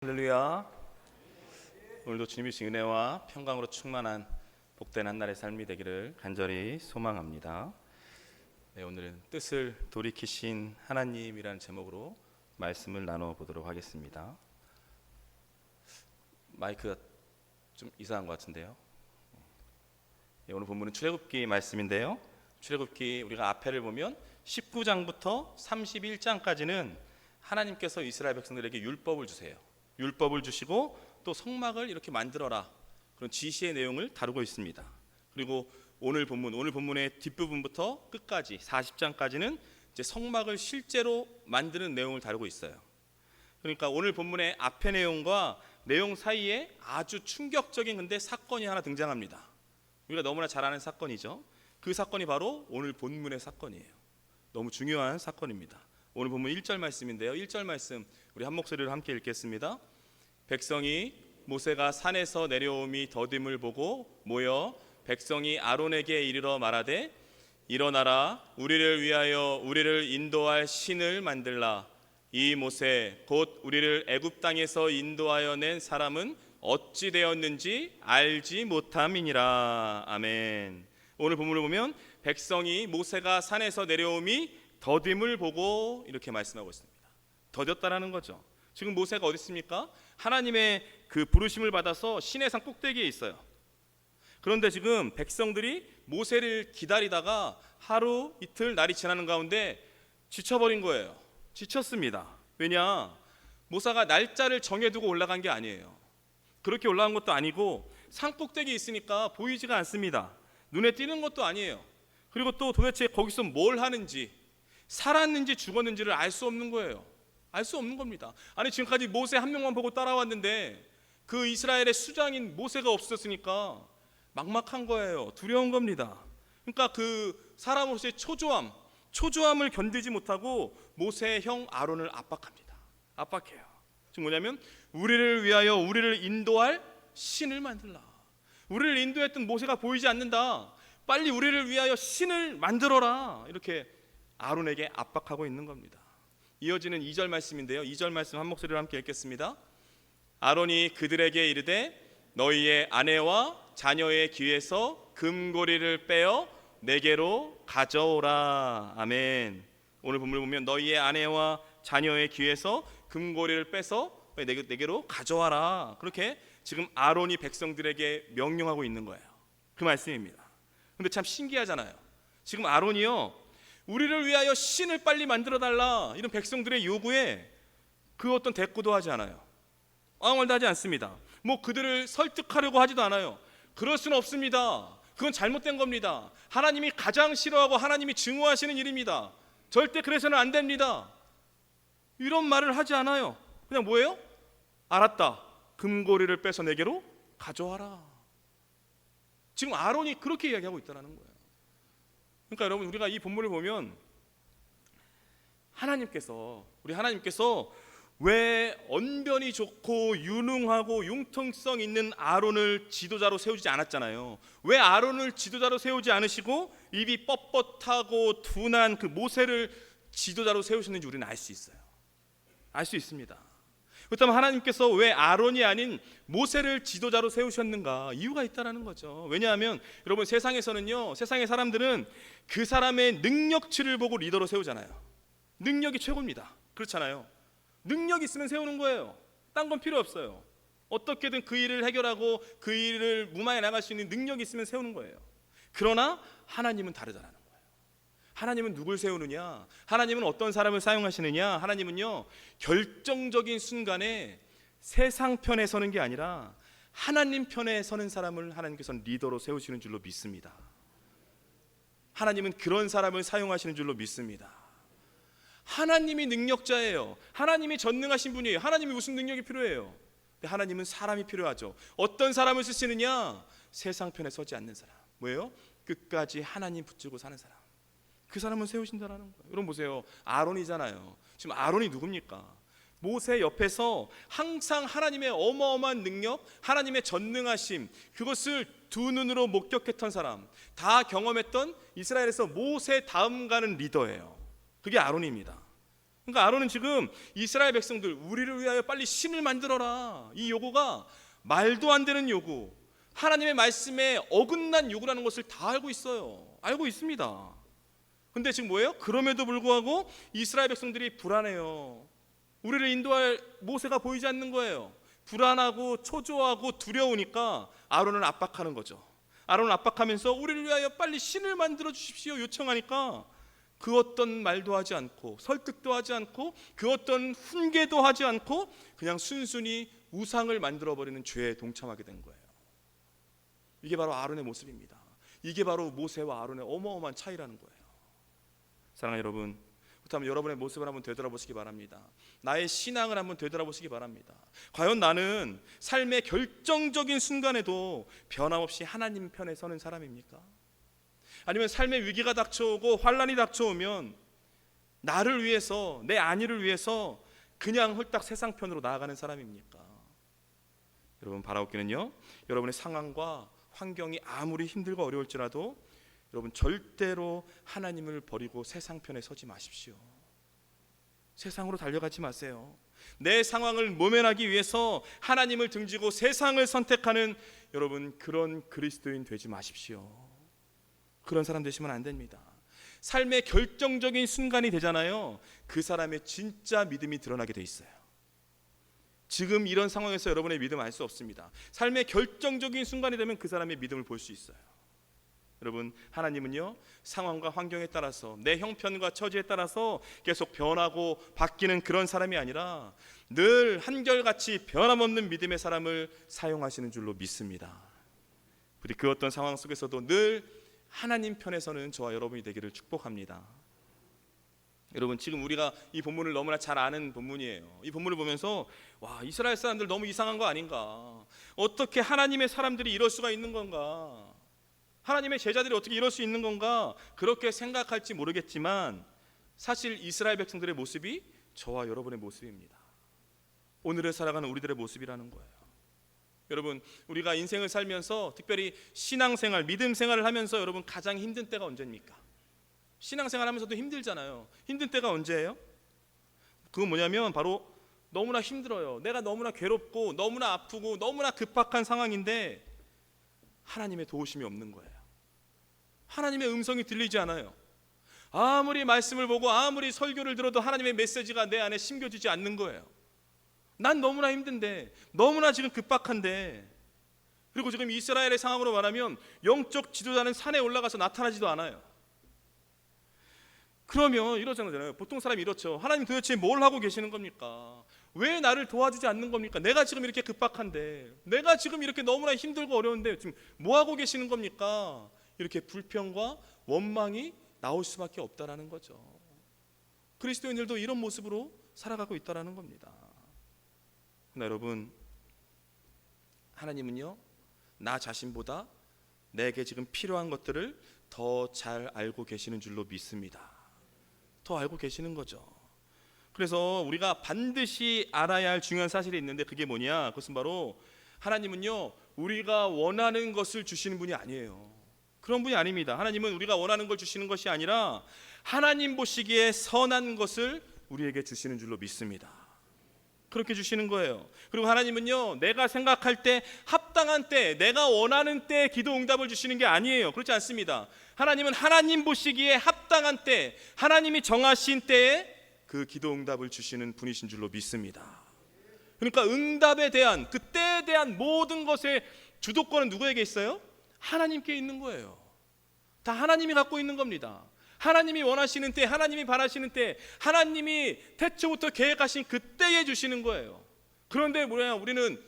할렐루야. 오늘도 주님의 은혜와 평강으로 충만한 복된 한날의 삶이 되기를 간절히 소망합니다. 오늘은 뜻을 돌이키신 하나님이라는 제목으로 말씀을 나눠보도록 하겠습니다. 마이크가 좀 이상한 것 같은데요. 오늘 본문은 출애굽기 말씀인데요. 출애굽기 우리가 앞에를 보면 19장부터 31장까지는 하나님께서 이스라엘 백성들에게 율법을 주세요. 율법을 주시고 또 성막을 이렇게 만들어라, 그런 지시의 내용을 다루고 있습니다. 그리고 오늘 본문의 뒷부분부터 끝까지 40장까지는 이제 성막을 실제로 만드는 내용을 다루고 있어요. 그러니까 오늘 본문의 앞의 내용과 내용 사이에 아주 충격적인 근데 사건이 하나 등장합니다. 우리가 너무나 잘 아는 사건이죠. 그 사건이 바로 오늘 본문의 사건이에요. 너무 중요한 사건입니다. 오늘 본문 1절 말씀인데요. 1절 말씀 우리 한 목소리로 함께 읽겠습니다. 백성이 모세가 산에서 내려옴이 더딤을 보고 모여 백성이 아론에게 이르러 말하되 일어나라, 우리를 위하여 우리를 인도할 신을 만들라. 이 모세 곧 우리를 애굽 땅에서 인도하여 낸 사람은 어찌 되었는지 알지 못함이니라. 아멘. 오늘 본문을 보면 백성이 모세가 산에서 내려옴이 더딤을 보고 이렇게 말씀하고 있습니다. 더뎠다라는 거죠. 지금 모세가 어디 있습니까? 하나님의 그 부르심을 받아서 시내산 꼭대기에 있어요. 그런데 지금 백성들이 모세를 기다리다가 하루 이틀 날이 지나는 가운데 지쳐버린 거예요. 지쳤습니다. 왜냐? 모세가 날짜를 정해두고 올라간 게 아니에요. 그렇게 올라간 것도 아니고 산 꼭대기에 있으니까 보이지가 않습니다. 눈에 띄는 것도 아니에요. 그리고 또 도대체 거기서 뭘 하는지, 살았는지 죽었는지를 알 수 없는 거예요. 알 수 없는 겁니다. 아니 지금까지 모세 한 명만 보고 따라왔는데 그 이스라엘의 수장인 모세가 없었으니까 막막한 거예요. 두려운 겁니다. 그러니까 그 사람으로서의 초조함을 견디지 못하고 모세의 형 아론을 압박합니다. 압박해요. 지금 뭐냐면 우리를 위하여 우리를 인도할 신을 만들라. 우리를 인도했던 모세가 보이지 않는다. 빨리 우리를 위하여 신을 만들어라. 이렇게 아론에게 압박하고 있는 겁니다. 이어지는 2절 말씀인데요. 2절 말씀 한 목소리로 함께 읽겠습니다. 아론이 그들에게 이르되 너희의 아내와 자녀의 귀에서 금고리를 빼어 내게로 가져오라. 아멘. 오늘 본문을 보면 너희의 아내와 자녀의 귀에서 금고리를 빼서 내게로 가져와라. 그렇게 지금 아론이 백성들에게 명령하고 있는 거예요. 그 말씀입니다. 근데 참 신기하잖아요. 지금 아론이요, 우리를 위하여 신을 빨리 만들어달라, 이런 백성들의 요구에 그 어떤 대꾸도 하지 않아요. 아무 말도 하지 않습니다. 뭐 그들을 설득하려고 하지도 않아요. 그럴 수는 없습니다. 그건 잘못된 겁니다. 하나님이 가장 싫어하고 하나님이 증오하시는 일입니다. 절대 그래서는 안 됩니다. 이런 말을 하지 않아요. 그냥 뭐예요? 알았다, 금고리를 빼서 내게로 가져와라. 지금 아론이 그렇게 이야기하고 있다는 거예요. 그러니까 여러분, 우리가 이 본문을 보면 우리 하나님께서 왜 언변이 좋고 유능하고 융통성 있는 아론을 지도자로 세우지 않았잖아요. 왜 아론을 지도자로 세우지 않으시고 입이 뻣뻣하고 둔한 그 모세를 지도자로 세우셨는지 우리는 알 수 있어요. 알 수 있습니다. 그렇다면 하나님께서 왜 아론이 아닌 모세를 지도자로 세우셨는가? 이유가 있다는 거죠. 왜냐하면 여러분, 세상의 사람들은 그 사람의 능력치를 보고 리더로 세우잖아요. 능력이 최고입니다. 그렇잖아요. 능력 있으면 세우는 거예요. 딴 건 필요 없어요. 어떻게든 그 일을 해결하고 그 일을 무마해 나갈 수 있는 능력이 있으면 세우는 거예요. 그러나 하나님은 다르다는 거예요. 하나님은 누굴 세우느냐? 하나님은 어떤 사람을 사용하시느냐? 하나님은요, 결정적인 순간에 세상 편에 서는 게 아니라 하나님 편에 서는 사람을 하나님께서는 리더로 세우시는 줄로 믿습니다. 하나님은 그런 사람을 사용하시는 줄로 믿습니다. 하나님이 능력자예요. 하나님이 전능하신 분이에요. 하나님이 무슨 능력이 필요해요? 근데 하나님은 사람이 필요하죠. 어떤 사람을 쓰시느냐? 세상 편에 서지 않는 사람. 뭐예요? 끝까지 하나님 붙들고 사는 사람. 그 사람을 세우신다는 거예요. 여러분 보세요. 아론이잖아요. 지금 아론이 누굽니까? 모세 옆에서 항상 하나님의 어마어마한 능력, 하나님의 전능하심, 그것을 두 눈으로 목격했던 사람, 다 경험했던 이스라엘에서 모세 다음 가는 리더예요. 그게 아론입니다. 그러니까 아론은 지금 이스라엘 백성들 우리를 위하여 빨리 신을 만들어라, 이 요구가 말도 안 되는 요구, 하나님의 말씀에 어긋난 요구라는 것을 다 알고 있어요. 알고 있습니다. 근데 지금 뭐예요? 그럼에도 불구하고 이스라엘 백성들이 불안해요. 우리를 인도할 모세가 보이지 않는 거예요. 불안하고 초조하고 두려우니까 아론을 압박하는 거죠. 아론을 압박하면서 우리를 위하여 빨리 신을 만들어 주십시오 요청하니까 그 어떤 말도 하지 않고 설득도 하지 않고 그 어떤 훈계도 하지 않고 그냥 순순히 우상을 만들어버리는 죄에 동참하게 된 거예요. 이게 바로 아론의 모습입니다. 이게 바로 모세와 아론의 어마어마한 차이라는 거예요. 사랑하는 여러분, 그렇다면 여러분의 모습을 한번 되돌아보시기 바랍니다. 나의 신앙을 한번 되돌아보시기 바랍니다. 과연 나는 삶의 결정적인 순간에도 변함없이 하나님 편에 서는 사람입니까? 아니면 삶의 위기가 닥쳐오고 환란이 닥쳐오면 나를 위해서, 내 안위를 위해서 그냥 홀딱 세상 편으로 나아가는 사람입니까? 여러분, 바라옵기는요, 여러분의 상황과 환경이 아무리 힘들고 어려울지라도 여러분 절대로 하나님을 버리고 세상 편에 서지 마십시오. 세상으로 달려가지 마세요. 내 상황을 모면하기 위해서 하나님을 등지고 세상을 선택하는 여러분, 그런 그리스도인 되지 마십시오. 그런 사람 되시면 안 됩니다. 삶의 결정적인 순간이 되잖아요. 그 사람의 진짜 믿음이 드러나게 돼 있어요. 지금 이런 상황에서 여러분의 믿음 알 수 없습니다. 삶의 결정적인 순간이 되면 그 사람의 믿음을 볼 수 있어요. 여러분, 하나님은요, 상황과 환경에 따라서 내 형편과 처지에 따라서 계속 변하고 바뀌는 그런 사람이 아니라 늘 한결같이 변함없는 믿음의 사람을 사용하시는 줄로 믿습니다. 우리 그 어떤 상황 속에서도 늘 하나님 편에서는 저와 여러분이 되기를 축복합니다. 여러분, 지금 우리가 이 본문을 너무나 잘 아는 본문이에요. 이 본문을 보면서 와, 이스라엘 사람들 너무 이상한 거 아닌가, 어떻게 하나님의 사람들이 이럴 수가 있는 건가, 하나님의 제자들이 어떻게 이럴 수 있는 건가, 그렇게 생각할지 모르겠지만 사실 이스라엘 백성들의 모습이 저와 여러분의 모습입니다. 오늘을 살아가는 우리들의 모습이라는 거예요. 여러분, 우리가 인생을 살면서 특별히 신앙생활, 믿음 생활을 하면서 여러분 가장 힘든 때가 언제입니까? 신앙생활 하면서도 힘들잖아요. 힘든 때가 언제예요? 그건 뭐냐면 바로 너무나 힘들어요. 내가 너무나 괴롭고 너무나 아프고 너무나 급박한 상황인데 하나님의 도우심이 없는 거예요. 하나님의 음성이 들리지 않아요. 아무리 말씀을 보고 아무리 설교를 들어도 하나님의 메시지가 내 안에 심겨지지 않는 거예요. 난 너무나 힘든데, 너무나 지금 급박한데, 그리고 지금 이스라엘의 상황으로 말하면 영적 지도자는 산에 올라가서 나타나지도 않아요. 그러면 이러잖아요. 보통 사람이 이렇죠. 하나님 도대체 뭘 하고 계시는 겁니까? 왜 나를 도와주지 않는 겁니까? 내가 지금 이렇게 급박한데, 내가 지금 이렇게 너무나 힘들고 어려운데 지금 뭐 하고 계시는 겁니까? 이렇게 불평과 원망이 나올 수밖에 없다라는 거죠. 그리스도인들도 이런 모습으로 살아가고 있다라는 겁니다. 그러나 여러분, 하나님은요, 나 자신보다 내게 지금 필요한 것들을 더 잘 알고 계시는 줄로 믿습니다. 더 알고 계시는 거죠. 그래서 우리가 반드시 알아야 할 중요한 사실이 있는데 그게 뭐냐? 그것은 바로 하나님은요, 우리가 원하는 것을 주시는 분이 아니에요. 그런 분이 아닙니다. 하나님은 우리가 원하는 걸 주시는 것이 아니라 하나님 보시기에 선한 것을 우리에게 주시는 줄로 믿습니다. 그렇게 주시는 거예요. 그리고 하나님은요, 내가 생각할 때 합당한 때, 내가 원하는 때 기도 응답을 주시는 게 아니에요. 그렇지 않습니다. 하나님은 하나님 보시기에 합당한 때, 하나님이 정하신 때에 그 기도 응답을 주시는 분이신 줄로 믿습니다. 그러니까 응답에 대한, 그 때에 대한 모든 것의 주도권은 누구에게 있어요? 하나님께 있는 거예요. 다 하나님이 갖고 있는 겁니다. 하나님이 원하시는 때, 하나님이 바라시는 때, 하나님이 태초부터 계획하신 그때에 주시는 거예요. 그런데 뭐냐, 우리는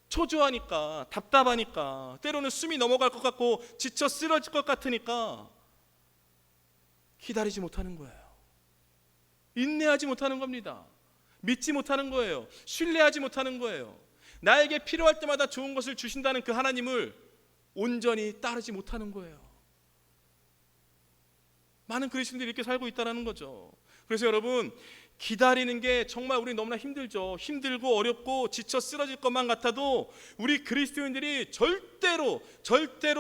초조하니까, 답답하니까, 때로는 숨이 넘어갈 것 같고 지쳐 쓰러질 것 같으니까 기다리지 못하는 거예요. 인내하지 못하는 겁니다. 믿지 못하는 거예요. 신뢰하지 못하는 거예요. 나에게 필요할 때마다 좋은 것을 주신다는 그 하나님을 온전히 따르지 못하는 거예요. 많은 그리스도인들이 이렇게 살고 있다는 거죠. 그래서 여러분, 기다리는 게 정말 우리 너무나 힘들죠. 힘들고 어렵고 지쳐 쓰러질 것만 같아도 우리 그리스도인들이 절대로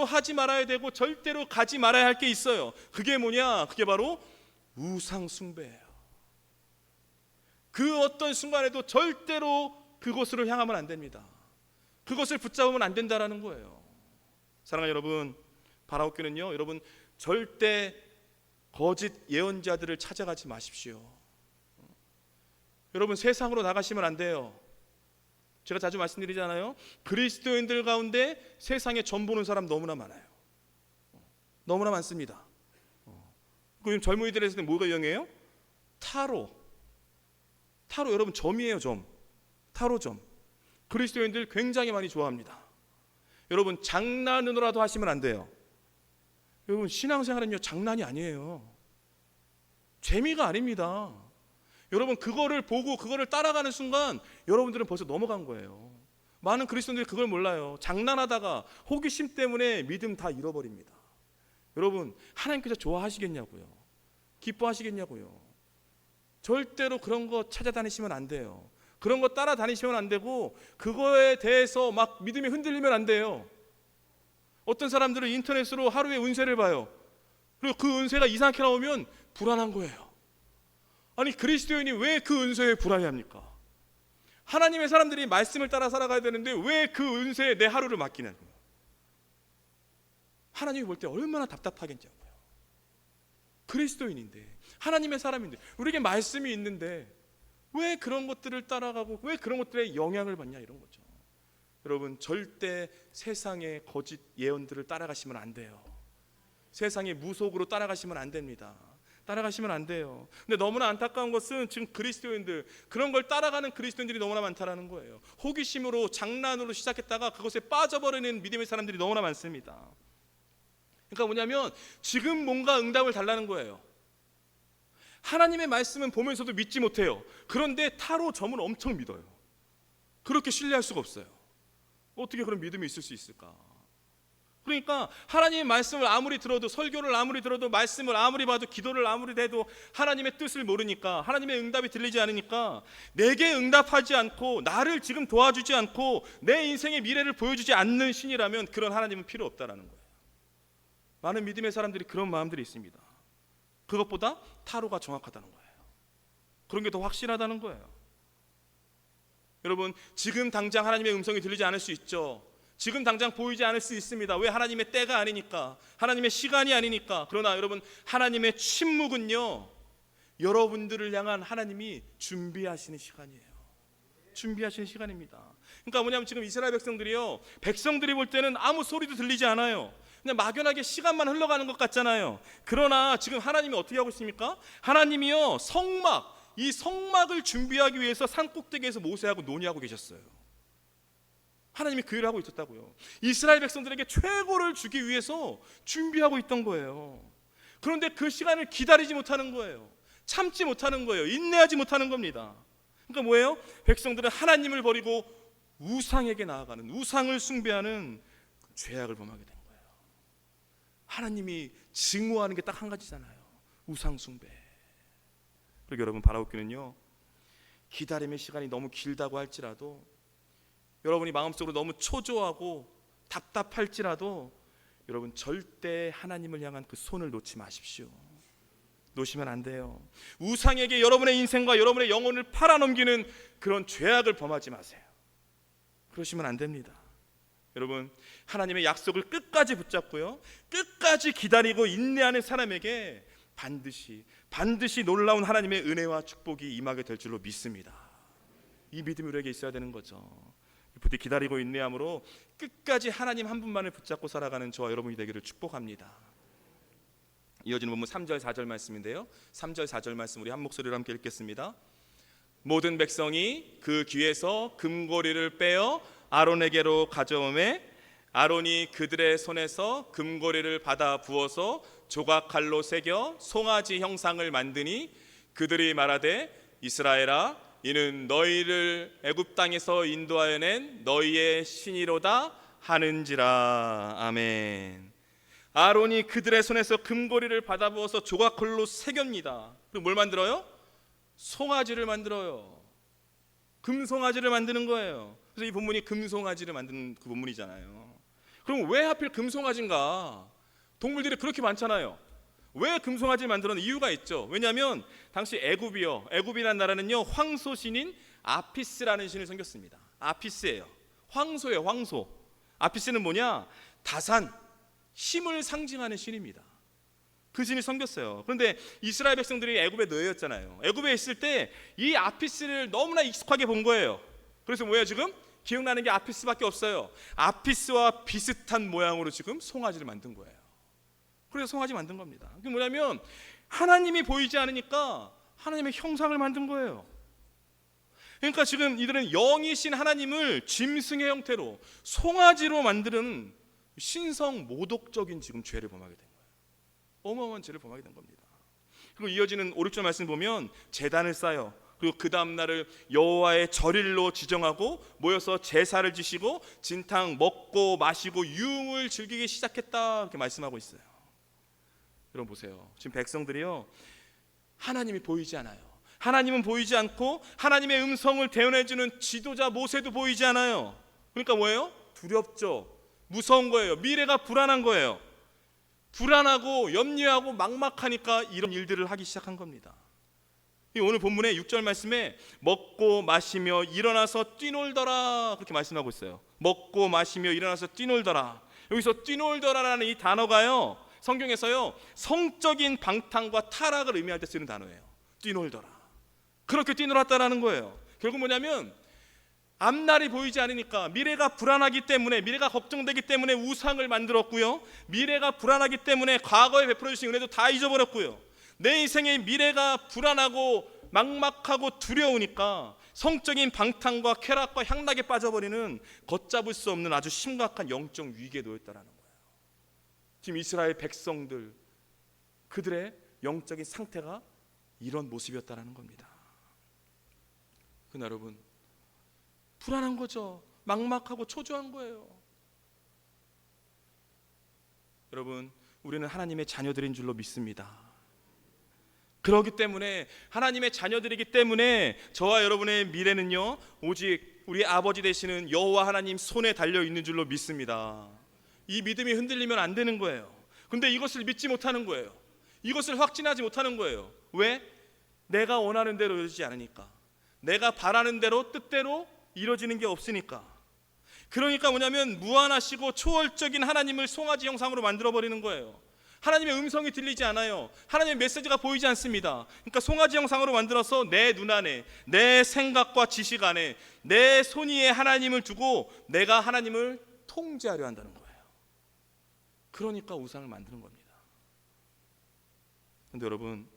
하지 말아야 되고 절대로 가지 말아야 할 게 있어요. 그게 뭐냐? 그게 바로 우상 숭배예요. 그 어떤 순간에도 절대로 그곳으로 향하면 안 됩니다. 그것을 붙잡으면 안 된다라는 거예요. 사랑하는 여러분, 바라옵교는요, 여러분 절대 거짓 예언자들을 찾아가지 마십시오. 여러분 세상으로 나가시면 안 돼요. 제가 자주 말씀드리잖아요. 그리스도인들 가운데 세상에 점 보는 사람 너무나 많아요. 너무나 많습니다. 요즘 젊은이들에서는 뭐가 유행해요? 타로 여러분 점이에요. 점. 타로 점. 그리스도인들 굉장히 많이 좋아합니다. 여러분 장난으로라도 하시면 안 돼요. 여러분 신앙생활은요 장난이 아니에요. 재미가 아닙니다. 여러분 그거를 보고 그거를 따라가는 순간 여러분들은 벌써 넘어간 거예요. 많은 그리스도인들이 그걸 몰라요. 장난하다가 호기심 때문에 믿음 다 잃어버립니다. 여러분 하나님께서 좋아하시겠냐고요? 기뻐하시겠냐고요? 절대로 그런 거 찾아다니시면 안 돼요. 그런 거 따라다니시면 안 되고 그거에 대해서 막 믿음이 흔들리면 안 돼요. 어떤 사람들은 인터넷으로 하루에 운세를 봐요. 그리고 그 운세가 이상하게 나오면 불안한 거예요. 아니 그리스도인이 왜 그 운세에 불안해합니까? 하나님의 사람들이 말씀을 따라 살아가야 되는데 왜 그 운세에 내 하루를 맡기냐고요. 하나님이 볼 때 얼마나 답답하겠냐고요. 그리스도인인데 하나님의 사람인데 우리에게 말씀이 있는데 왜 그런 것들을 따라가고 왜 그런 것들에 영향을 받냐 이런 거죠. 여러분 절대 세상의 거짓 예언들을 따라가시면 안 돼요. 세상의 무속으로 따라가시면 안 됩니다. 따라가시면 안 돼요. 근데 너무나 안타까운 것은 지금 그리스도인들 그런 걸 따라가는 그리스도인들이 너무나 많다라는 거예요. 호기심으로 장난으로 시작했다가 그것에 빠져버리는 믿음의 사람들이 너무나 많습니다. 그러니까 뭐냐면 지금 뭔가 응답을 달라는 거예요. 하나님의 말씀은 보면서도 믿지 못해요. 그런데 타로 점은 엄청 믿어요. 그렇게 신뢰할 수가 없어요. 어떻게 그런 믿음이 있을 수 있을까? 그러니까 하나님의 말씀을 아무리 들어도 설교를 아무리 들어도 말씀을 아무리 봐도 기도를 아무리 해도 하나님의 뜻을 모르니까 하나님의 응답이 들리지 않으니까 내게 응답하지 않고 나를 지금 도와주지 않고 내 인생의 미래를 보여주지 않는 신이라면 그런 하나님은 필요 없다라는 거예요. 많은 믿음의 사람들이 그런 마음들이 있습니다. 그것보다 타로가 정확하다는 거예요. 그런 게 더 확실하다는 거예요. 여러분 지금 당장 하나님의 음성이 들리지 않을 수 있죠. 지금 당장 보이지 않을 수 있습니다. 왜? 하나님의 때가 아니니까, 하나님의 시간이 아니니까. 그러나 여러분 침묵은요 여러분들을 향한 하나님이 준비하시는 시간이에요. 준비하시는 시간입니다. 그러니까 뭐냐면 지금 이스라엘 백성들이 볼 때는 아무 소리도 들리지 않아요. 그냥 막연하게 시간만 흘러가는 것 같잖아요. 그러나 지금 하나님이 어떻게 하고 있습니까? 하나님이요 이 성막을 준비하기 위해서 산 꼭대기에서 모세하고 논의하고 계셨어요. 하나님이 그 일을 하고 있었다고요. 이스라엘 백성들에게 최고를 주기 위해서 준비하고 있던 거예요. 그런데 그 시간을 기다리지 못하는 거예요. 참지 못하는 거예요. 인내하지 못하는 겁니다. 그러니까 뭐예요? 백성들은 하나님을 버리고 우상에게 나아가는, 우상을 숭배하는 죄악을 범하게 된 거예요. 하나님이 증오하는 게 딱 한 가지잖아요. 우상 숭배. 그리고 여러분 바라옵기는요 기다림의 시간이 너무 길다고 할지라도 여러분이 마음속으로 너무 초조하고 답답할지라도 여러분 절대 하나님을 향한 그 손을 놓지 마십시오. 놓으시면 안 돼요. 우상에게 여러분의 인생과 여러분의 영혼을 팔아넘기는 그런 죄악을 범하지 마세요. 그러시면 안 됩니다. 여러분 하나님의 약속을 끝까지 붙잡고요 끝까지 기다리고 인내하는 사람에게 반드시 놀라운 하나님의 은혜와 축복이 임하게 될 줄로 믿습니다. 이 믿음이 우리에게 있어야 되는 거죠. 부디 기다리고 인내함으로 끝까지 하나님 한 분만을 붙잡고 살아가는 저와 여러분이 되기를 축복합니다. 이어지는 본문 3절 4절 말씀인데요 3절 4절 말씀 우리 한 목소리로 함께 읽겠습니다. 모든 백성이 그 귀에서 금고리를 빼어 아론에게로 가져오매 아론이 그들의 손에서 금고리를 받아 부어서 조각칼로 새겨 송아지 형상을 만드니 그들이 말하되 이스라엘아 이는 너희를 애굽 땅에서 인도하여 낸 너희의 신이로다 하는지라. 아멘. 아론이 그들의 손에서 금고리를 받아 부어서 조각칼로 새깁니다. 그리고 뭘 만들어요? 송아지를 만들어요. 금송아지를 만드는 거예요. 그래서 이 본문이 금송아지를 만드는 그 본문이잖아요. 그럼 왜 하필 금송아지인가? 동물들이 그렇게 많잖아요. 왜 금송아지를 만들었는 이유가 있죠. 왜냐하면 당시 애굽이라는 나라는요, 황소신인 아피스라는 신을 섬겼습니다. 아피스예요. 황소예요, 황소. 아피스는 뭐냐? 다산, 힘을 상징하는 신입니다. 그 신을 섬겼어요. 그런데 이스라엘 백성들이 애굽에 놓였잖아요. 애굽에 있을 때 이 아피스를 너무나 익숙하게 본 거예요. 그래서 뭐예요? 지금 기억나는 게 아피스밖에 없어요. 아피스와 비슷한 모양으로 지금 송아지를 만든 거예요. 그래서 송아지 만든 겁니다. 그게 뭐냐면 하나님이 보이지 않으니까 하나님의 형상을 만든 거예요. 그러니까 지금 이들은 영이신 하나님을 짐승의 형태로 송아지로 만드는 신성 모독적인 지금 죄를 범하게 된 거예요. 어마어마한 죄를 범하게 된 겁니다. 그리고 이어지는 5, 6절 말씀 보면 제단을 쌓여 그리고 그 다음 날을 여호와의 절일로 지정하고 모여서 제사를 지시고 진탕 먹고 마시고 유흥을 즐기기 시작했다, 이렇게 말씀하고 있어요. 여러분 보세요. 지금 백성들이요, 하나님이 보이지 않아요. 하나님은 보이지 않고 하나님의 음성을 대언해주는 지도자 모세도 보이지 않아요. 그러니까 뭐예요? 두렵죠. 무서운 거예요. 미래가 불안한 거예요. 불안하고 염려하고 막막하니까 이런 일들을 하기 시작한 겁니다. 오늘 본문의 6절 말씀에 먹고 마시며 일어나서 뛰놀더라, 그렇게 말씀하고 있어요. 먹고 마시며 일어나서 뛰놀더라. 여기서 뛰놀더라라는 이 단어가요, 성경에서요, 성적인 방탕과 타락을 의미할 때 쓰는 단어예요. 뛰놀더라. 그렇게 뛰놀았다라는 거예요. 결국 뭐냐면 앞날이 보이지 않으니까, 미래가 불안하기 때문에, 미래가 걱정되기 때문에 우상을 만들었고요, 미래가 불안하기 때문에 과거에 베풀어 주신 은혜도 다 잊어버렸고요, 내 인생의 미래가 불안하고 막막하고 두려우니까 성적인 방탕과 쾌락과 향락에 빠져버리는 걷잡을 수 없는 아주 심각한 영적 위기에 놓였다라는 거예요. 지금 이스라엘 백성들, 그들의 영적인 상태가 이런 모습이었다라는 겁니다. 그러나 여러분, 불안한 거죠. 막막하고 초조한 거예요. 여러분, 우리는 하나님의 자녀들인 줄로 믿습니다. 그렇기 때문에, 하나님의 자녀들이기 때문에 저와 여러분의 미래는요, 오직 우리 아버지 되시는 여호와 하나님 손에 달려 있는 줄로 믿습니다. 이 믿음이 흔들리면 안 되는 거예요. 근데 이것을 믿지 못하는 거예요. 이것을 확신하지 못하는 거예요. 왜? 내가 원하는 대로 이루어지지 않으니까, 내가 바라는 대로 뜻대로 이루어지는 게 없으니까. 그러니까 뭐냐면 무한하시고 초월적인 하나님을 송아지 형상으로 만들어버리는 거예요. 하나님의 음성이 들리지 않아요. 하나님의 메시지가 보이지 않습니다. 그러니까 송아지 형상으로 만들어서 내 눈 안에, 내 생각과 지식 안에, 내 손 위에 하나님을 두고 내가 하나님을 통제하려 한다는 거예요. 그러니까 우상을 만드는 겁니다. 그런데 여러분,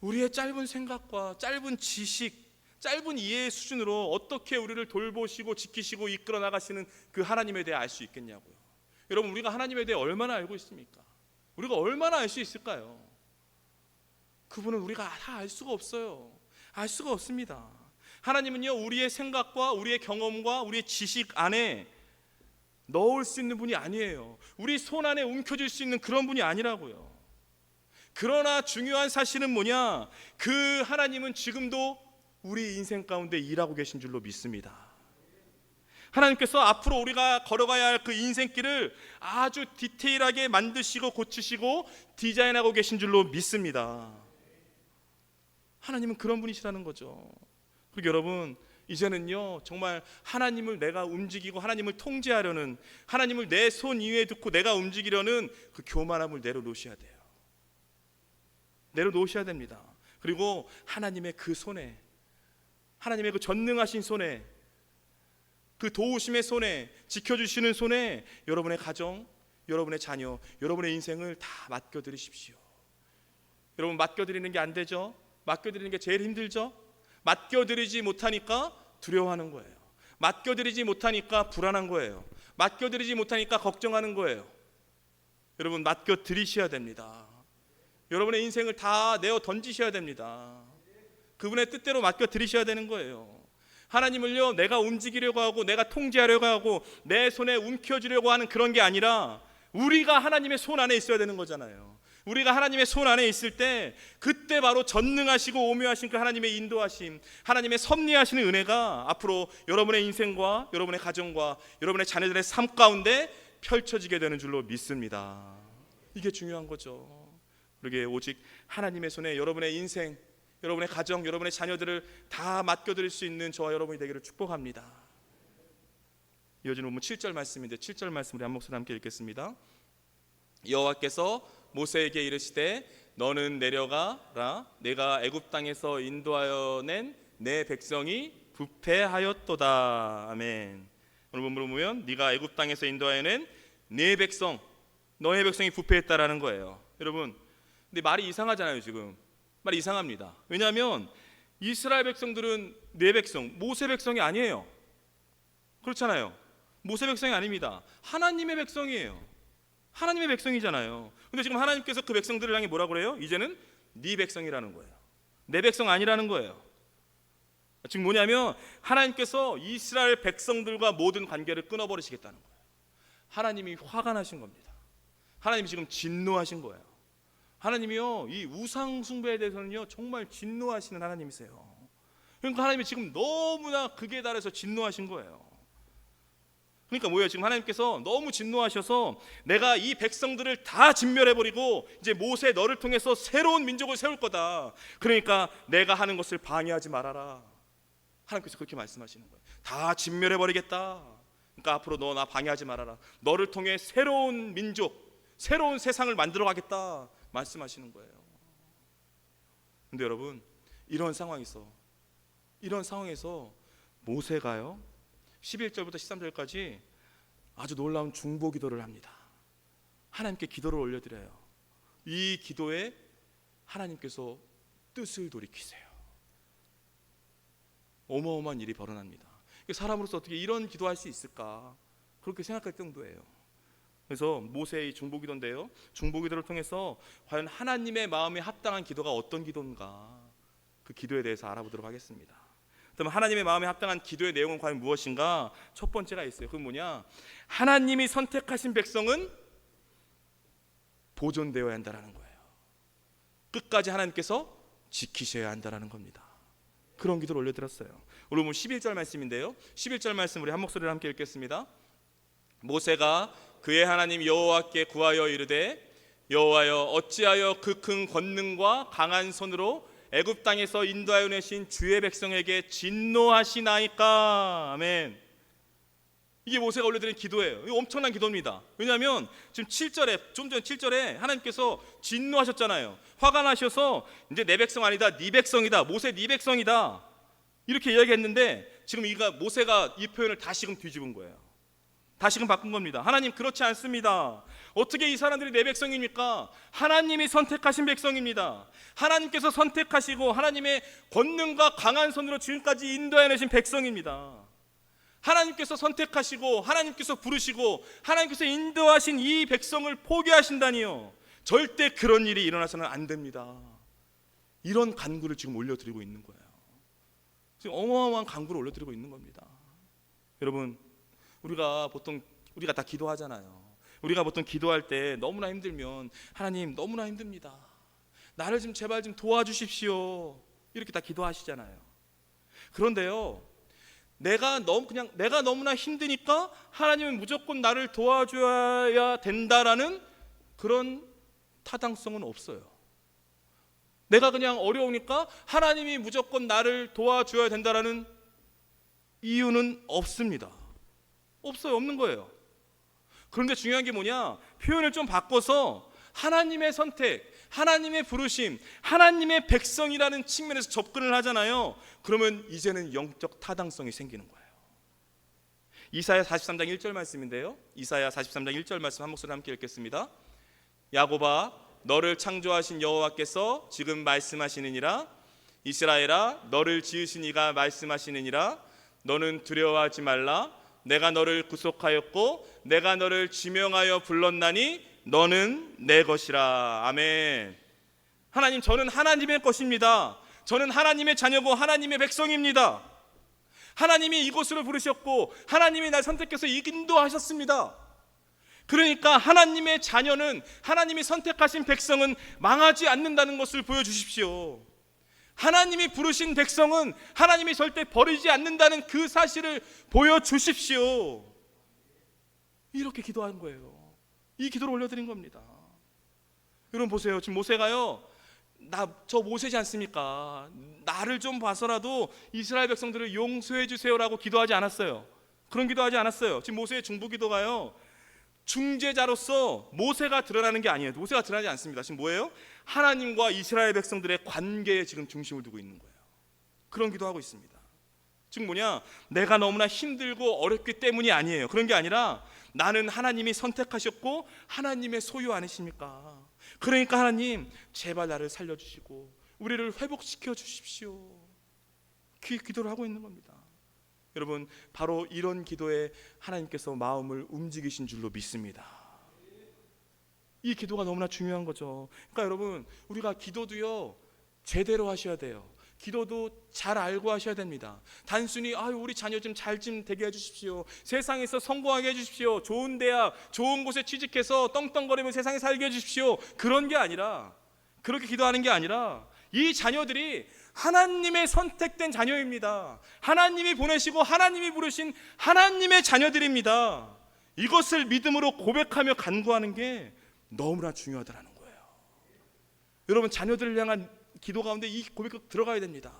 우리의 짧은 생각과 짧은 지식, 짧은 이해의 수준으로 어떻게 우리를 돌보시고 지키시고 이끌어 나가시는 그 하나님에 대해 알 수 있겠냐고요. 여러분, 우리가 하나님에 대해 얼마나 알고 있습니까? 우리가 얼마나 알 수 있을까요? 그분은 우리가 다 알 수가 없어요. 알 수가 없습니다. 하나님은요, 우리의 생각과 우리의 경험과 우리의 지식 안에 넣을 수 있는 분이 아니에요. 우리 손 안에 움켜쥘 수 있는 그런 분이 아니라고요. 그러나 중요한 사실은 뭐냐? 그 하나님은 지금도 우리 인생 가운데 일하고 계신 줄로 믿습니다. 하나님께서 앞으로 우리가 걸어가야 할 그 인생길을 아주 디테일하게 만드시고 고치시고 디자인하고 계신 줄로 믿습니다. 하나님은 그런 분이시라는 거죠. 그리고 여러분, 이제는요, 정말 하나님을 내가 움직이고 하나님을 통제하려는, 하나님을 내 손 위에 두고 내가 움직이려는 그 교만함을 내려놓으셔야 돼요. 내려놓으셔야 됩니다. 그리고 하나님의 그 손에, 하나님의 그 전능하신 손에, 그 도우심의 손에, 지켜주시는 손에 여러분의 가정, 여러분의 자녀, 여러분의 인생을 다 맡겨드리십시오. 여러분, 맡겨드리는 게 안 되죠? 맡겨드리는 게 제일 힘들죠? 맡겨드리지 못하니까 두려워하는 거예요. 맡겨드리지 못하니까 불안한 거예요. 맡겨드리지 못하니까 걱정하는 거예요. 여러분, 맡겨드리셔야 됩니다. 여러분의 인생을 다 내어 던지셔야 됩니다. 그분의 뜻대로 맡겨드리셔야 되는 거예요. 하나님을요, 내가 움직이려고 하고 내가 통제하려고 하고 내 손에 움켜쥐려고 하는 그런 게 아니라 우리가 하나님의 손 안에 있어야 되는 거잖아요. 우리가 하나님의 손 안에 있을 때 그때 바로 전능하시고 오묘하신 그 하나님의 인도하심, 하나님의 섭리하시는 은혜가 앞으로 여러분의 인생과 여러분의 가정과 여러분의 자녀들의 삶 가운데 펼쳐지게 되는 줄로 믿습니다. 이게 중요한 거죠. 그러게 오직 하나님의 손에 여러분의 인생, 여러분의 가정, 여러분의 자녀들을 다 맡겨드릴 수 있는 저와 여러분이 되기를 축복합니다. 이어지는 본문 7절 말씀인데 7절 말씀 우리 한 목소리 함께 읽겠습니다. 여호와께서 모세에게 이르시되 너는 내려가라. 내가 애굽 땅에서 인도하여 낸 내 백성이 부패하였도다. 아멘. 오늘 본문을 보면 네가 애굽 땅에서 인도하여 낸 내 백성, 너의 백성이 부패했다라는 거예요. 여러분, 근데 말이 이상하잖아요. 지금 말이 이상합니다. 왜냐하면 이스라엘 백성들은 내 백성, 모세 백성이 아니에요. 그렇잖아요. 모세 백성이 아닙니다. 하나님의 백성이에요. 하나님의 백성이잖아요. 근데 지금 하나님께서 그 백성들을 향해 뭐라고 그래요? 이제는 네 백성이라는 거예요. 내 백성 아니라는 거예요. 지금 뭐냐면 하나님께서 이스라엘 백성들과 모든 관계를 끊어버리시겠다는 거예요. 하나님이 화가 나신 겁니다. 하나님이 지금 진노하신 거예요. 하나님이요, 이 우상 숭배에 대해서는요 정말 진노하시는 하나님이세요. 그러니까 하나님이 지금 너무나 극에 달해서 진노하신 거예요. 그러니까 뭐예요? 지금 하나님께서 너무 진노하셔서 내가 이 백성들을 다 진멸해버리고 이제 모세 너를 통해서 새로운 민족을 세울 거다. 그러니까 내가 하는 것을 방해하지 말아라. 하나님께서 그렇게 말씀하시는 거예요. 다 진멸해버리겠다. 그러니까 앞으로 너 나 방해하지 말아라. 너를 통해 새로운 민족, 새로운 세상을 만들어 가겠다 말씀하시는 거예요. 근데 여러분, 이런 상황에서 모세가요 11절부터 13절까지 아주 놀라운 중보 기도를 합니다. 하나님께 기도를 올려드려요. 이 기도에 하나님께서 뜻을 돌이키세요. 어마어마한 일이 벌어납니다. 사람으로서 어떻게 이런 기도할 수 있을까, 그렇게 생각할 정도예요. 그래서 모세의 중보기도인데요, 중보기도를 통해서 과연 하나님의 마음에 합당한 기도가 어떤 기도인가, 그 기도에 대해서 알아보도록 하겠습니다. 그러면 하나님의 마음에 합당한 기도의 내용은 과연 무엇인가? 첫 번째가 있어요. 그건 뭐냐? 하나님이 선택하신 백성은 보존되어야 한다는 거예요. 끝까지 하나님께서 지키셔야 한다는 겁니다. 그런 기도를 올려드렸어요. 오늘 11절 말씀인데요, 11절 말씀 우리 한 목소리로 함께 읽겠습니다. 모세가 그의 하나님 여호와께 구하여 이르되 여호와여 어찌하여 그 큰 권능과 강한 손으로 애굽 땅에서 인도하여 내신 주의 백성에게 진노하시나이까. 아멘. 이게 모세가 올려드린 기도예요. 이거 엄청난 기도입니다. 왜냐하면 지금 7절에, 좀 전 7절에 하나님께서 진노하셨잖아요. 화가 나셔서 이제 내 백성 아니다, 네 백성이다, 모세 네 백성이다, 이렇게 이야기했는데 지금 모세가 이 표현을 다시금 뒤집은 거예요. 다시금 바꾼 겁니다. 하나님, 그렇지 않습니다. 어떻게 이 사람들이 내 백성입니까? 하나님이 선택하신 백성입니다. 하나님께서 선택하시고 하나님의 권능과 강한 손으로 지금까지 인도해 내신 백성입니다. 하나님께서 선택하시고 하나님께서 부르시고 하나님께서 인도하신 이 백성을 포기하신다니요, 절대 그런 일이 일어나서는 안 됩니다. 이런 간구를 지금 올려드리고 있는 거예요. 지금 어마어마한 간구를 올려드리고 있는 겁니다. 여러분, 우리가 다 기도하잖아요. 우리가 보통 기도할 때 너무나 힘들면 하나님 너무나 힘듭니다, 나를 좀 제발 좀 도와주십시오, 이렇게 다 기도하시잖아요. 그런데요, 내가 너무나 힘드니까 하나님은 무조건 나를 도와줘야 된다라는 그런 타당성은 없어요. 내가 그냥 어려우니까 하나님이 무조건 나를 도와줘야 된다라는 이유는 없습니다. 없어요. 없는 거예요. 그런데 중요한 게 뭐냐? 표현을 좀 바꿔서 하나님의 선택, 하나님의 부르심, 하나님의 백성이라는 측면에서 접근을 하잖아요. 그러면 이제는 영적 타당성이 생기는 거예요. 이사야 43장 1절 말씀인데요, 이사야 43장 1절 말씀 한 목소리 함께 읽겠습니다. 야곱아, 너를 창조하신 여호와께서 지금 말씀하시느니라. 이스라엘아, 너를 지으신 이가 말씀하시느니라. 너는 두려워하지 말라. 내가 너를 구속하였고 내가 너를 지명하여 불렀나니 너는 내 것이라. 아멘. 하나님, 저는 하나님의 것입니다. 저는 하나님의 자녀고 하나님의 백성입니다. 하나님이 이곳으로 부르셨고 하나님이 날 선택해서 인도하셨습니다. 그러니까 하나님의 자녀는, 하나님이 선택하신 백성은 망하지 않는다는 것을 보여주십시오. 하나님이 부르신 백성은 하나님이 절대 버리지 않는다는 그 사실을 보여주십시오. 이렇게 기도한 거예요. 이 기도를 올려드린 겁니다. 여러분 보세요. 지금 모세가요, 저 모세지 않습니까? 나를 좀 봐서라도 이스라엘 백성들을 용서해 주세요라고 기도하지 않았어요. 그런 기도하지 않았어요. 지금 모세의 중보 기도가요, 중재자로서 모세가 드러나는 게 아니에요. 모세가 드러나지 않습니다. 지금 뭐예요? 하나님과 이스라엘 백성들의 관계에 지금 중심을 두고 있는 거예요. 그런 기도하고 있습니다. 즉 뭐냐, 내가 너무나 힘들고 어렵기 때문이 아니에요. 그런 게 아니라 나는 하나님이 선택하셨고 하나님의 소유 아니십니까? 그러니까 하나님 제발 나를 살려주시고 우리를 회복시켜 주십시오. 기도를 하고 있는 겁니다. 여러분, 바로 이런 기도에 하나님께서 마음을 움직이신 줄로 믿습니다. 이 기도가 너무나 중요한 거죠. 그러니까 여러분, 우리가 기도도요 제대로 하셔야 돼요. 기도도 잘 알고 하셔야 됩니다. 단순히 우리 자녀 좀 잘 좀 되게 해주십시오, 세상에서 성공하게 해주십시오, 좋은 대학 좋은 곳에 취직해서 떵떵거리며 세상에 살게 해주십시오, 그런 게 아니라, 그렇게 기도하는 게 아니라 이 자녀들이 하나님의 선택된 자녀입니다. 하나님이 보내시고 하나님이 부르신 하나님의 자녀들입니다. 이것을 믿음으로 고백하며 간구하는 게 너무나 중요하다는 거예요. 여러분, 자녀들을 향한 기도 가운데 이 고백 들어가야 됩니다.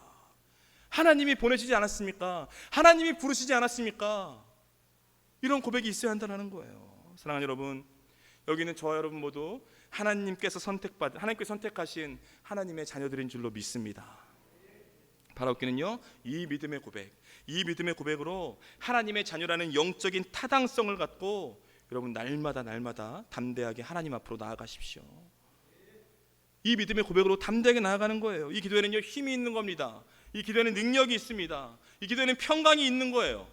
하나님이 보내시지 않았습니까? 하나님이 부르시지 않았습니까? 이런 고백이 있어야 한다는 거예요. 사랑하는 여러분, 여기는 저와 여러분 모두 하나님께서 선택하신 하나님의 자녀들인 줄로 믿습니다. 바라옵기는요, 이 믿음의 고백으로 하나님의 자녀라는 영적인 타당성을 갖고 여러분 날마다 담대하게 하나님 앞으로 나아가십시오. 이 믿음의 고백으로 담대하게 나아가는 거예요. 이 기도에는요 힘이 있는 겁니다. 이 기도에는 능력이 있습니다. 이 기도에는 평강이 있는 거예요.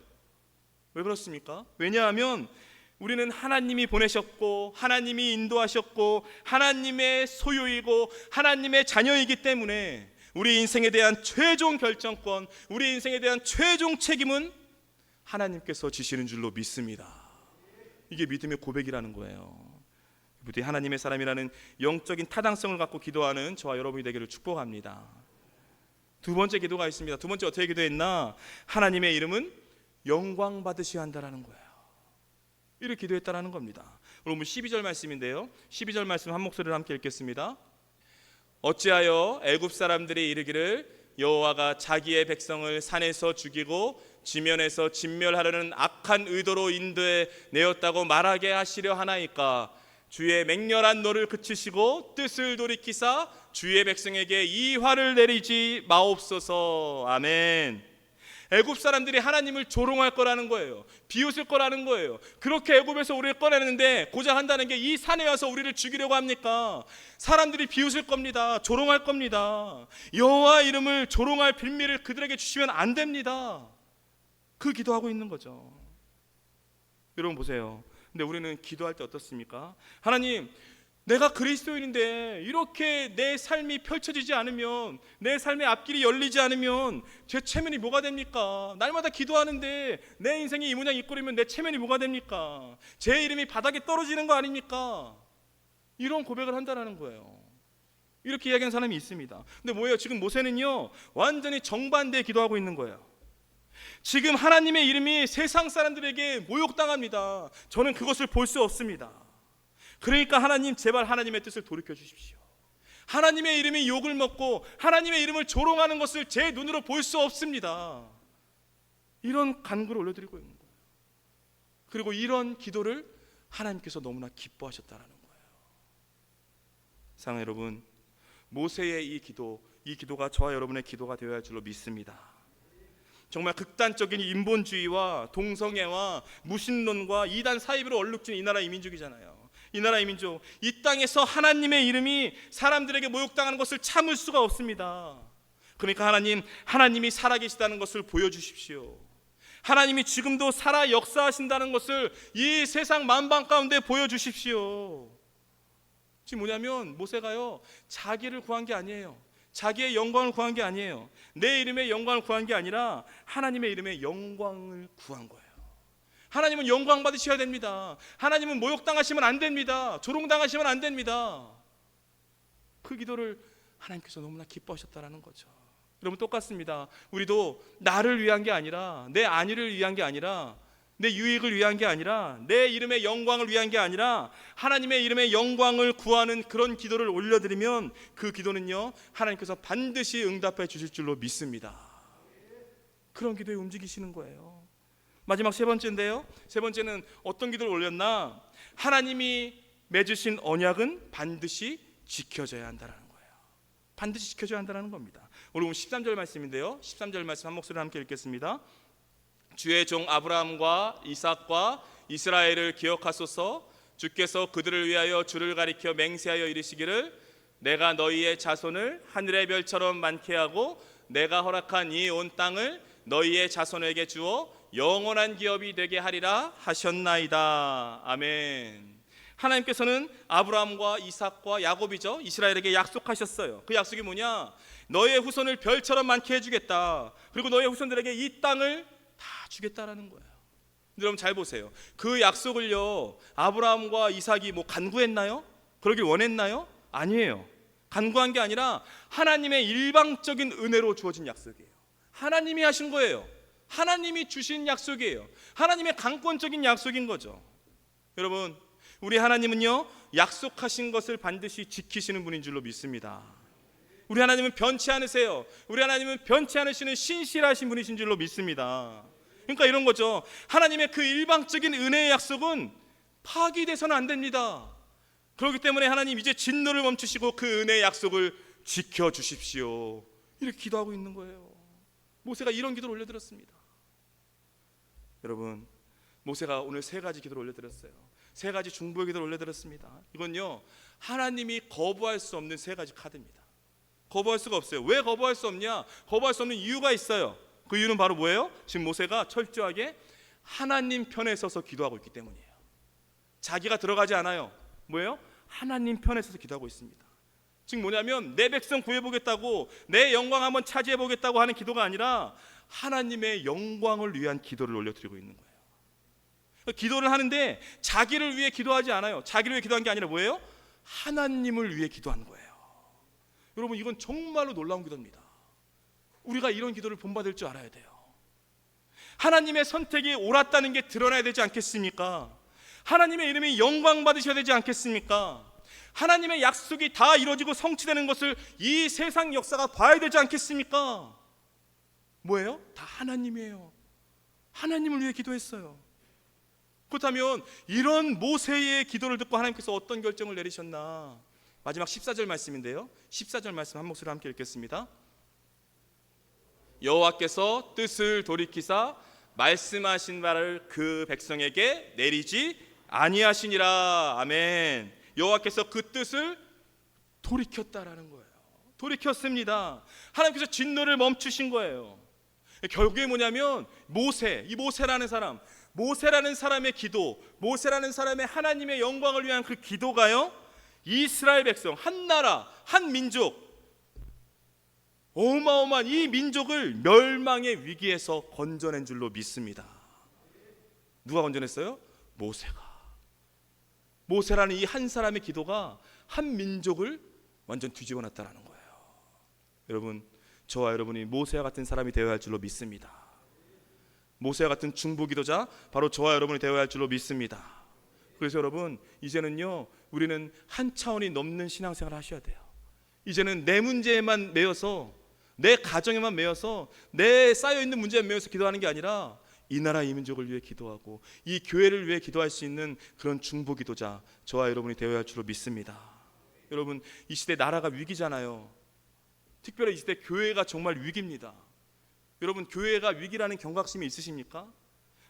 왜 그렇습니까? 왜냐하면 우리는 하나님이 보내셨고 하나님이 인도하셨고 하나님의 소유이고 하나님의 자녀이기 때문에 우리 인생에 대한 최종 결정권, 우리 인생에 대한 최종 책임은 하나님께서 지시는 줄로 믿습니다. 이게 믿음의 고백이라는 거예요. 부디 하나님의 사람이라는 영적인 타당성을 갖고 기도하는 저와 여러분이 되기를 축복합니다. 두 번째 기도가 있습니다. 두 번째 어떻게 기도했나? 하나님의 이름은 영광 받으셔야 한다는 거예요. 이렇게 기도했다라는 겁니다. 오늘 12절 말씀인데요, 12절 말씀 한 목소리로 함께 읽겠습니다. 어찌하여 애굽 사람들이 이르기를 여호와가 자기의 백성을 산에서 죽이고 지면에서 진멸하려는 악한 의도로 인도해 내었다고 말하게 하시려 하나이까? 주의 맹렬한 노를 그치시고 뜻을 돌이키사 주의 백성에게 이 화를 내리지 마옵소서. 아멘. 애굽 사람들이 하나님을 조롱할 거라는 거예요. 비웃을 거라는 거예요. 그렇게 애굽에서 우리를 꺼내는데 고작 한다는 게 이 산에 와서 우리를 죽이려고 합니까? 사람들이 비웃을 겁니다. 조롱할 겁니다. 여호와 이름을 조롱할 빌미를 그들에게 주시면 안 됩니다. 그 기도하고 있는 거죠. 여러분 보세요. 근데 우리는 기도할 때 어떻습니까? 하나님, 내가 그리스도인인데 이렇게 내 삶이 펼쳐지지 않으면, 내 삶의 앞길이 열리지 않으면 제 체면이 뭐가 됩니까? 날마다 기도하는데 내 인생이 이 모양 이 꼴이면 내 체면이 뭐가 됩니까? 제 이름이 바닥에 떨어지는 거 아닙니까? 이런 고백을 한다는 거예요. 이렇게 이야기하는 사람이 있습니다. 근데 뭐예요? 지금 모세는요 완전히 정반대의 기도하고 있는 거예요. 지금 하나님의 이름이 세상 사람들에게 모욕당합니다. 저는 그것을 볼 수 없습니다. 그러니까 하나님, 제발 하나님의 뜻을 돌이켜 주십시오. 하나님의 이름이 욕을 먹고 하나님의 이름을 조롱하는 것을 제 눈으로 볼 수 없습니다. 이런 간구를 올려드리고 있는 거예요. 그리고 이런 기도를 하나님께서 너무나 기뻐하셨다는 거예요. 사랑하는 여러분, 모세의 이 기도가 저와 여러분의 기도가 되어야 할 줄로 믿습니다. 정말 극단적인 인본주의와 동성애와 무신론과 이단 사이비로 얼룩진 이 나라 이민족이잖아요. 이 나라 이민족, 이 땅에서 하나님의 이름이 사람들에게 모욕당하는 것을 참을 수가 없습니다. 그러니까 하나님이 살아계시다는 것을 보여주십시오. 하나님이 지금도 살아 역사하신다는 것을 이 세상 만방 가운데 보여주십시오. 지금 뭐냐면 모세가요 자기를 구한 게 아니에요. 자기의 영광을 구한 게 아니에요. 내 이름의 영광을 구한 게 아니라 하나님의 이름의 영광을 구한 거예요. 하나님은 영광 받으셔야 됩니다. 하나님은 모욕당하시면 안 됩니다. 조롱당하시면 안 됩니다. 그 기도를 하나님께서 너무나 기뻐하셨다는 거죠. 여러분 똑같습니다. 우리도 나를 위한 게 아니라, 내 안위를 위한 게 아니라 내 유익을 위한 게 아니라, 내 이름의 영광을 위한 게 아니라 하나님의 이름의 영광을 구하는 그런 기도를 올려드리면 그 기도는요, 하나님께서 반드시 응답해 주실 줄로 믿습니다. 그런 기도에 움직이시는 거예요. 마지막 세 번째인데요, 세 번째는 어떤 기도를 올렸나? 하나님이 맺으신 언약은 반드시 지켜져야 한다는 거예요. 반드시 지켜져야 한다는 겁니다. 오늘 13절 말씀인데요, 13절 말씀 한 목소리로 함께 읽겠습니다. 주의 종 아브라함과 이삭과 이스라엘을 기억하소서. 주께서 그들을 위하여 주를 가리켜 맹세하여 이르시기를 내가 너희의 자손을 하늘의 별처럼 많게 하고 내가 허락한 이 온 땅을 너희의 자손에게 주어 영원한 기업이 되게 하리라 하셨나이다. 아멘. 하나님께서는 아브라함과 이삭과 야곱이죠, 이스라엘에게 약속하셨어요. 그 약속이 뭐냐? 너의 후손을 별처럼 많게 해주겠다. 그리고 너의 후손들에게 이 땅을 다 주겠다라는 거예요. 여러분 잘 보세요. 그 약속을요, 아브라함과 이삭이 뭐 간구했나요? 그러길 원했나요? 아니에요. 간구한 게 아니라 하나님의 일방적인 은혜로 주어진 약속이에요. 하나님이 하신 거예요. 하나님이 주신 약속이에요. 하나님의 강권적인 약속인 거죠. 여러분, 우리 하나님은요, 약속하신 것을 반드시 지키시는 분인 줄로 믿습니다. 우리 하나님은 변치 않으세요. 우리 하나님은 변치 않으시는 신실하신 분이신 줄로 믿습니다. 그러니까 이런 거죠. 하나님의 그 일방적인 은혜의 약속은 파기돼서는 안 됩니다. 그렇기 때문에 하나님 이제 진노를 멈추시고 그 은혜의 약속을 지켜주십시오, 이렇게 기도하고 있는 거예요. 모세가 이런 기도를 올려드렸습니다. 여러분, 모세가 오늘 세 가지 기도를 올려드렸어요. 세 가지 중보의 기도를 올려드렸습니다. 이건요, 하나님이 거부할 수 없는 세 가지 카드입니다. 거부할 수가 없어요. 왜 거부할 수 없냐? 거부할 수 없는 이유가 있어요. 그 이유는 바로 뭐예요? 지금 모세가 철저하게 하나님 편에 서서 기도하고 있기 때문이에요. 자기가 들어가지 않아요. 뭐예요? 하나님 편에 서서 기도하고 있습니다. 즉 뭐냐면 내 백성 구해보겠다고, 내 영광 한번 차지해보겠다고 하는 기도가 아니라 하나님의 영광을 위한 기도를 올려드리고 있는 거예요. 기도를 하는데 자기를 위해 기도하지 않아요. 자기를 위해 기도한 게 아니라 뭐예요? 하나님을 위해 기도하는 거예요. 여러분, 이건 정말로 놀라운 기도입니다. 우리가 이런 기도를 본받을 줄 알아야 돼요. 하나님의 선택이 옳았다는 게 드러나야 되지 않겠습니까? 하나님의 이름이 영광 받으셔야 되지 않겠습니까? 하나님의 약속이 다 이루어지고 성취되는 것을 이 세상 역사가 봐야 되지 않겠습니까? 뭐예요? 다 하나님이에요. 하나님을 위해 기도했어요. 그렇다면 이런 모세의 기도를 듣고 하나님께서 어떤 결정을 내리셨나? 마지막 14절 말씀인데요, 14절 말씀 한 목소리로 함께 읽겠습니다. 여호와께서 뜻을 돌이키사 말씀하신 바를 그 백성에게 내리지 아니하시니라. 아멘. 여호와께서 그 뜻을 돌이켰다라는 거예요. 돌이켰습니다. 하나님께서 진노를 멈추신 거예요. 결국에 뭐냐면 이 모세라는 사람의 기도, 모세라는 사람의 하나님의 영광을 위한 그 기도가요, 이스라엘 백성, 한 나라, 한 민족, 어마어마한 이 민족을 멸망의 위기에서 건져낸 줄로 믿습니다. 누가 건져냈어요? 모세라는 이 한 사람의 기도가 한 민족을 완전 뒤집어 놨다는 거예요. 여러분, 저와 여러분이 모세와 같은 사람이 되어야 할 줄로 믿습니다. 모세와 같은 중보기도자, 바로 저와 여러분이 되어야 할 줄로 믿습니다. 그래서 여러분, 이제는요, 우리는 한 차원이 넘는 신앙생활을 하셔야 돼요. 이제는 내 문제에만 매여서, 내 가정에만 매여서, 내 쌓여있는 문제에 매여서 기도하는 게 아니라 이 나라 이 민족을 위해 기도하고 이 교회를 위해 기도할 수 있는 그런 중보기도자, 저와 여러분이 되어야 할 줄로 믿습니다. 여러분, 이 시대 나라가 위기잖아요. 특별히 이 시대 교회가 정말 위기입니다. 여러분, 교회가 위기라는 경각심이 있으십니까?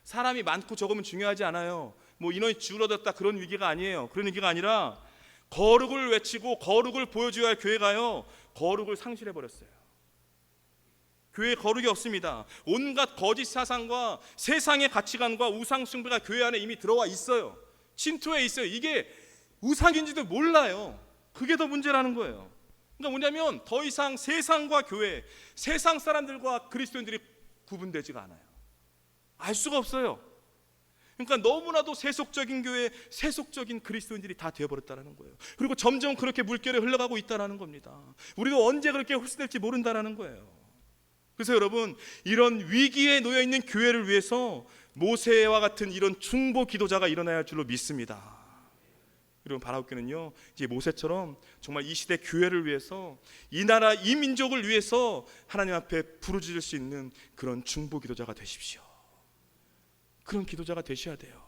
사람이 많고 적으면 중요하지 않아요. 뭐 인원이 줄어들었다, 그런 위기가 아니에요. 그런 위기가 아니라 거룩을 외치고 거룩을 보여줘야 할 교회가요, 거룩을 상실해버렸어요. 교회에 거룩이 없습니다. 온갖 거짓 사상과 세상의 가치관과 우상 숭배가 교회 안에 이미 들어와 있어요. 침투해 있어요. 이게 우상인지도 몰라요. 그게 더 문제라는 거예요. 그러니까 뭐냐면 더 이상 세상과 교회, 세상 사람들과 그리스도인들이 구분되지가 않아요. 알 수가 없어요. 그러니까 너무나도 세속적인 교회, 세속적인 그리스도인들이 다 되어버렸다는 거예요. 그리고 점점 그렇게 물결에 흘러가고 있다는 겁니다. 우리도 언제 그렇게 흡수될지 모른다는 거예요. 그래서 여러분, 이런 위기에 놓여있는 교회를 위해서 모세와 같은 이런 중보 기도자가 일어나야 할 줄로 믿습니다. 여러분, 바라옵기는요, 이제 모세처럼 정말 이 시대 교회를 위해서, 이 나라 이 민족을 위해서 하나님 앞에 부르짖을 수 있는 그런 중보 기도자가 되십시오. 그런 기도자가 되셔야 돼요.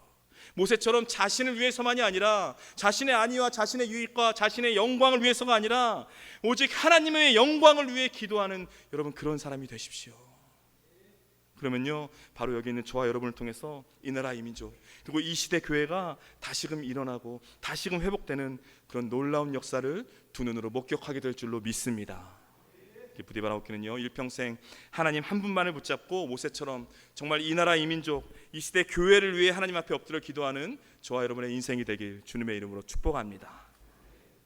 모세처럼 자신을 위해서만이 아니라, 자신의 안위와 자신의 유익과 자신의 영광을 위해서가 아니라 오직 하나님의 영광을 위해 기도하는 여러분, 그런 사람이 되십시오. 그러면요, 바로 여기 있는 저와 여러분을 통해서 이 나라 이 민족, 그리고 이 시대 교회가 다시금 일어나고 다시금 회복되는 그런 놀라운 역사를 두 눈으로 목격하게 될 줄로 믿습니다. 부디 바라옵기는요, 일평생 하나님 한 분만을 붙잡고 모세처럼 정말 이 나라 이 민족, 이 시대 교회를 위해 하나님 앞에 엎드려 기도하는 저와 여러분의 인생이 되길 주님의 이름으로 축복합니다.